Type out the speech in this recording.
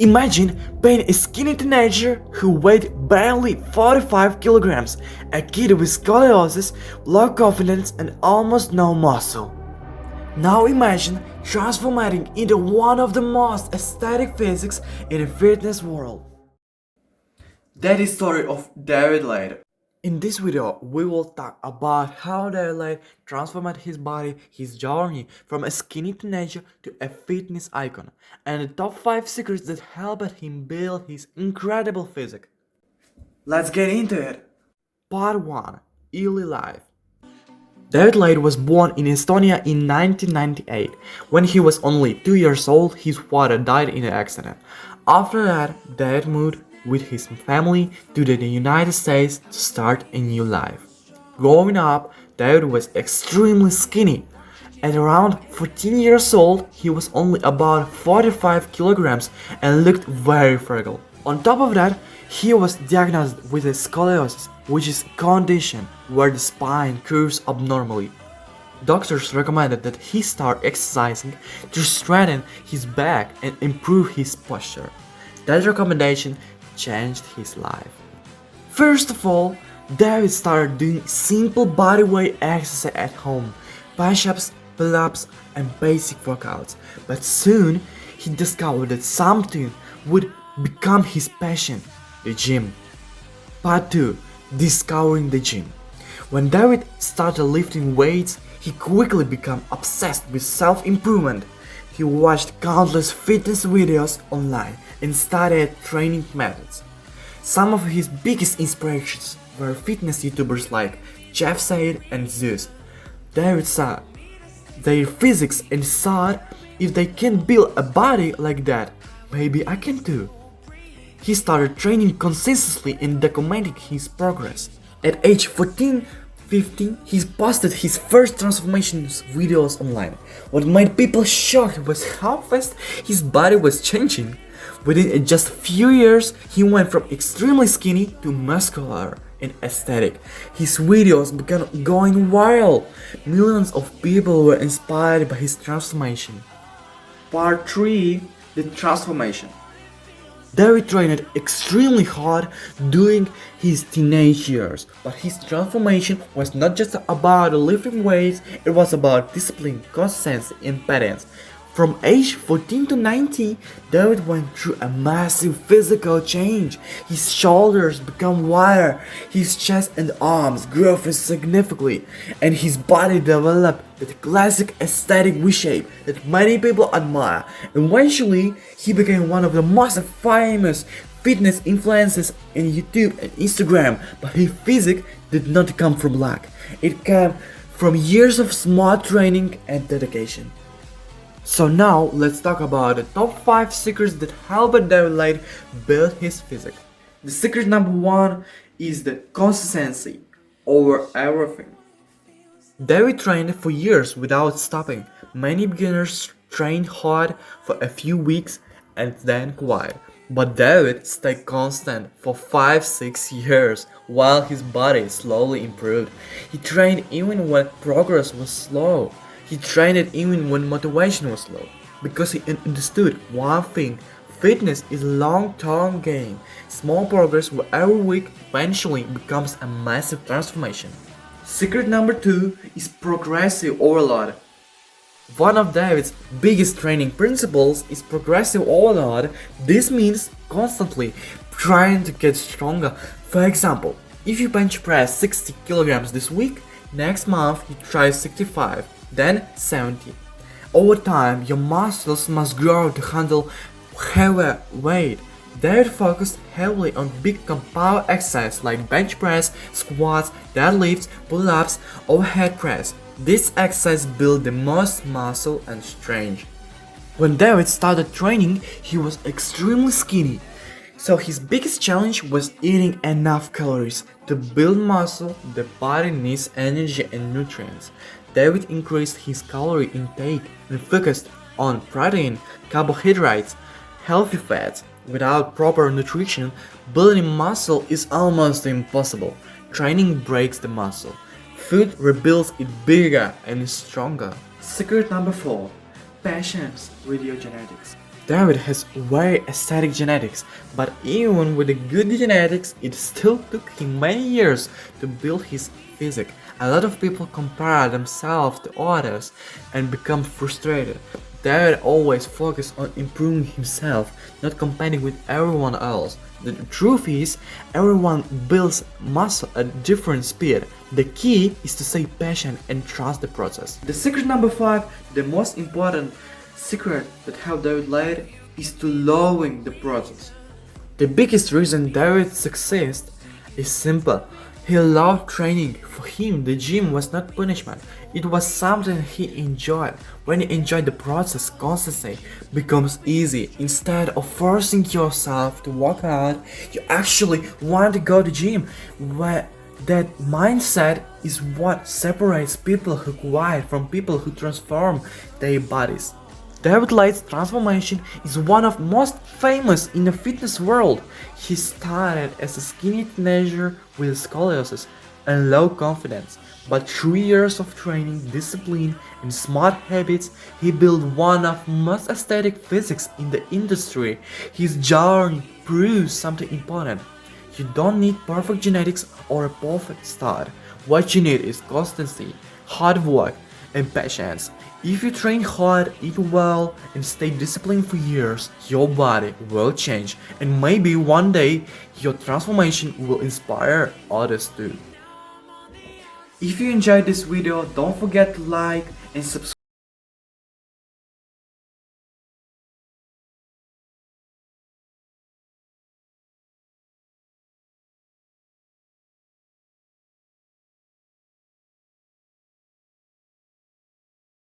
Imagine being a skinny teenager who weighed barely 45 kilograms, a kid with scoliosis, low confidence, and almost no muscle. Now imagine transforming into one of the most aesthetic physiques in the fitness world. That is the story of David Laid. In this video, we will talk about how David Laid transformed his body, his journey from a skinny teenager to a fitness icon, and the top 5 secrets that helped him build his incredible physique. Let's get into it! Part 1. Early life. David Laid was born in Estonia in 1998. When he was only 2 years old, his father died in an accident. After that, David moved with his family to the United States to start a new life. Growing up, David was extremely skinny. At around 14 years old, he was only about 45 kilograms and looked very fragile. On top of that, he was diagnosed with a scoliosis, which is a condition where the spine curves abnormally. Doctors recommended that he start exercising to strengthen his back and improve his posture. That recommendation changed his life. First of all, David started doing simple bodyweight exercise at home, push-ups, pull-ups, and basic workouts. But soon, he discovered that something would become his passion, the gym. Part 2. Discovering the gym. When David started lifting weights, he quickly became obsessed with self-improvement. He watched countless fitness videos online and studied training methods. Some of his biggest inspirations were fitness YouTubers like Jeff Said and Zeus. David saw their physiques and thought, if they can build a body like that, maybe I can too. He started training consistently and documenting his progress. At age 15, he posted his first transformations videos online. What made people shocked was how fast his body was changing. Within just a few years, he went from extremely skinny to muscular and aesthetic. His videos began going viral. Millions of people were inspired by his transformation. Part 3. The transformation. David trained extremely hard during his teenage years, but his transformation was not just about lifting weights, it was about discipline, consistency, and patience. From age 14 to 19, David went through a massive physical change. His shoulders became wider, his chest and arms grew significantly, and his body developed that classic aesthetic V-shape that many people admire. Eventually, he became one of the most famous fitness influencers in YouTube and Instagram, but his physique did not come from luck. It came from years of smart training and dedication. So now let's talk about the top 5 secrets that helped David Laid build his physique. The secret number 1 is the consistency over everything. David trained for years without stopping. Many beginners train hard for a few weeks and then quit. But David stayed constant for 5-6 years while his body slowly improved. He trained even when progress was slow. He trained it even when motivation was low, because he understood one thing: fitness is a long-term game. Small progress every week eventually becomes a massive transformation. Secret number 2 is progressive overload. One of David's biggest training principles is progressive overload. This means constantly trying to get stronger. For example, if you bench press 60 kilograms this week, next month you try 65. Then 70. Over time, your muscles must grow to handle heavier weight. David focused heavily on big compound exercises like bench press, squats, deadlifts, pull-ups, overhead press. This exercise built the most muscle and strength. When David started training, he was extremely skinny. So his biggest challenge was eating enough calories. To build muscle, the body needs energy and nutrients. David increased his calorie intake and focused on protein, carbohydrates, healthy fats. Without proper nutrition, building muscle is almost impossible. Training breaks the muscle. Food rebuilds it bigger and stronger. Secret number 4. Patience with your genetics. David has very aesthetic genetics, but even with the good genetics, it still took him many years to build his physique. A lot of people compare themselves to others and become frustrated. David always focused on improving himself, not competing with everyone else. The truth is, everyone builds muscle at different speed. The key is to stay patient and trust the process. The secret number 5, the most important secret that helped David lead, is to loving the process. The biggest reason David succeeds is simple. He loved training. For him, the gym was not punishment. It was something he enjoyed. When you enjoy the process, consistency becomes easy. Instead of forcing yourself to work out, you actually want to go to the gym. Where that mindset is what separates people who quit from people who transform their bodies. David Light's transformation is one of most famous in the fitness world. He started as a skinny teenager with scoliosis and low confidence, but through years of training, discipline, and smart habits, he built one of the most aesthetic physiques in the industry. His journey proves something important. You don't need perfect genetics or a perfect start. What you need is constancy, hard work, and patience. If you train hard, eat well, and stay disciplined for years, your body will change, and maybe one day your transformation will inspire others too. If you enjoyed this video, don't forget to like and subscribe.